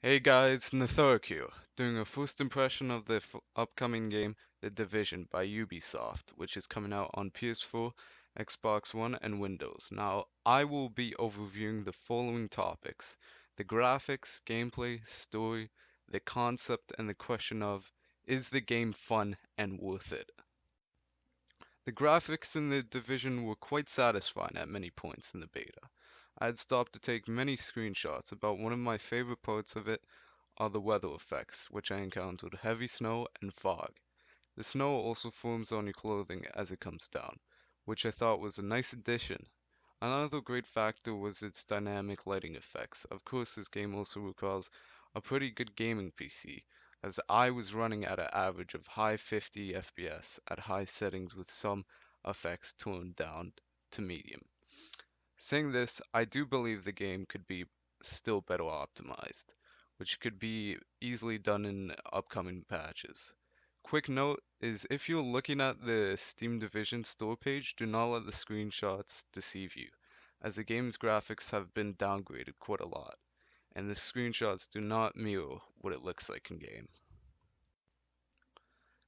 Hey guys, Nathark here, doing a first impression of the upcoming game, The Division by Ubisoft, which is coming out on PS4, Xbox One, and Windows. Now, I will be overviewing the following topics: the graphics, gameplay, story, the concept, and the question of, is the game fun and worth it? The graphics in the Division were quite satisfying at many points in the beta. I had stopped to take many screenshots. About one of my favorite parts of it are the weather effects, which I encountered heavy snow and fog. The snow also forms on your clothing as it comes down, which I thought was a nice addition. Another great factor was its dynamic lighting effects. Of course, this game also requires a pretty good gaming PC, as I was running at an average of high 50 FPS at high settings with some effects toned down to medium. Saying this, I do believe the game could be still better optimized, which could be easily done in upcoming patches. Quick note is if you're looking at the Steam Division store page, do not let the screenshots deceive you, as the game's graphics have been downgraded quite a lot, and the screenshots do not mirror what it looks like in game.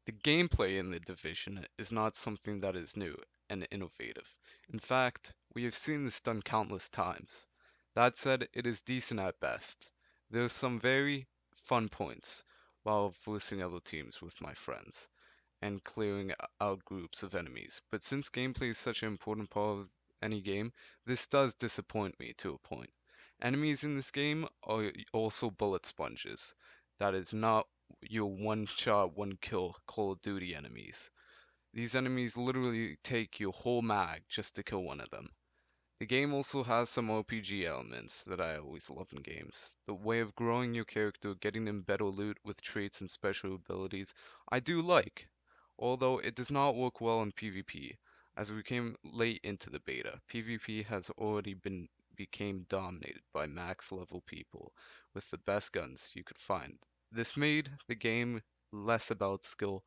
The gameplay in the Division is not something that is new and innovative. In fact, we have seen this done countless times. That said, it is decent at best. There are some very fun points while versing other teams with my friends and clearing out groups of enemies. But since gameplay is such an important part of any game, this does disappoint me to a point. Enemies in this game are also bullet sponges. That is not your one shot, one kill Call of Duty enemies. These enemies literally take your whole mag just to kill one of them. The game also has some RPG elements that I always love in games. The way of growing your character, getting them better loot with traits and special abilities, I do like, although it does not work well in PvP. As we came late into the beta, PvP has already became dominated by max level people with the best guns you could find. This made the game less about skill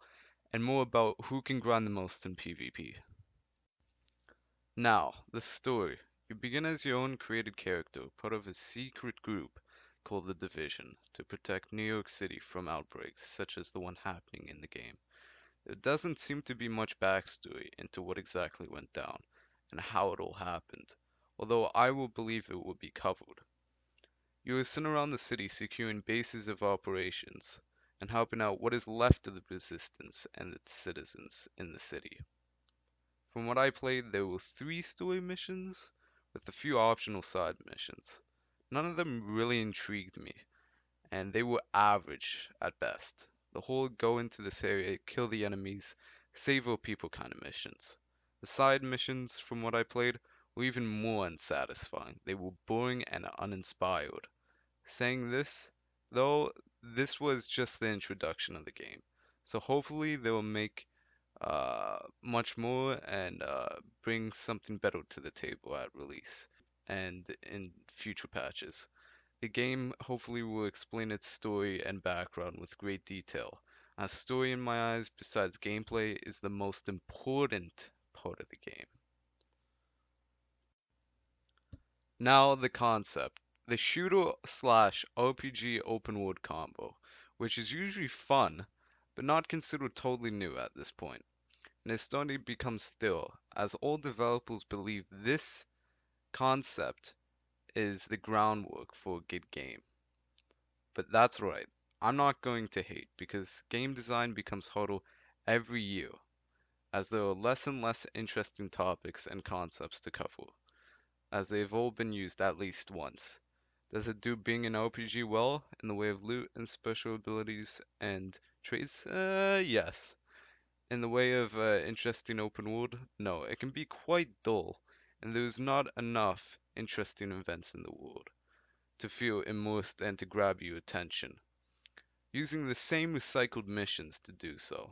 and more about who can grind the most in PvP. Now, the story. You begin as your own created character, part of a secret group called the Division, to protect New York City from outbreaks such as the one happening in the game. There doesn't seem to be much backstory into what exactly went down and how it all happened, although I will believe it will be covered. You are sent around the city securing bases of operations and helping out what is left of the resistance and its citizens in the city. From what I played, there were three story missions with a few optional side missions. None of them really intrigued me, and they were average at best. The whole go into this area, kill the enemies, save our people kind of missions. The side missions, from what I played, were even more unsatisfying. They were boring and uninspired. Saying this, though, this was just the introduction of the game. So hopefully they will make much more and bring something better to the table at release and in future patches. The game hopefully will explain its story and background with great detail. As story in my eyes, besides gameplay, is the most important part of the game. Now the concept. The shooter slash RPG open world combo, which is usually fun, but not considered totally new at this point. And it's starting to become still, as all developers believe this concept is the groundwork for a good game. But that's right, I'm not going to hate, because game design becomes harder every year, as there are less and less interesting topics and concepts to cover, as they've all been used at least once. Does it do being an RPG well in the way of loot and special abilities and traits? Yes. In the way of interesting open world, no, it can be quite dull, and there's not enough interesting events in the world to feel immersed and to grab your attention, using the same recycled missions to do so.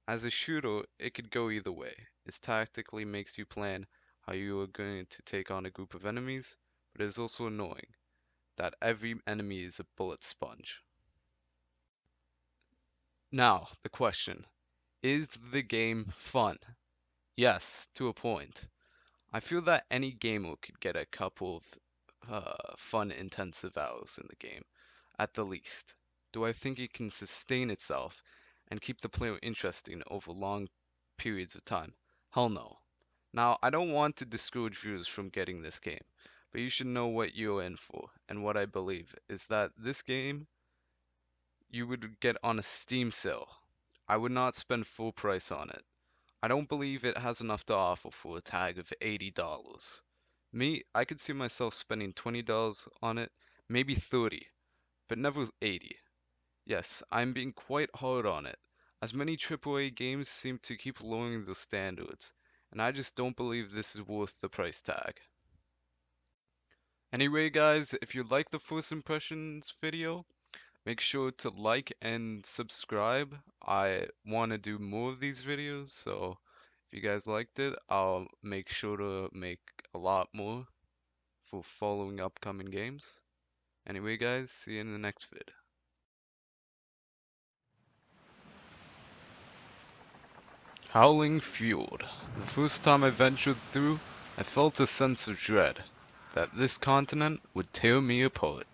As a shooter, it could go either way. It tactically makes you plan how you are going to take on a group of enemies, but it is also annoying that every enemy is a bullet sponge. Now, the question, is the game fun? Yes, to a point. I feel that any gamer could get a couple of fun, intensive hours in the game, at the least. Do I think it can sustain itself and keep the player interesting over long periods of time? Hell no. Now, I don't want to discourage viewers from getting this game, but you should know what you're in for, and what I believe is that this game you would get on a Steam sale. I would not spend full price on it. I don't believe it has enough to offer for a tag of $80. Me, I could see myself spending $20 on it, maybe 30, but never 80. Yes, I'm being quite hard on it, as many AAA games seem to keep lowering their standards, and I just don't believe this is worth the price tag. Anyway guys, if you like the first impressions video, make sure to like and subscribe. I want to do more of these videos, so if you guys liked it, I'll make sure to make a lot more for following upcoming games. Anyway guys, see you in the next vid. Howling Fjord. The first time I ventured through, I felt a sense of dread that this continent would tear me apart.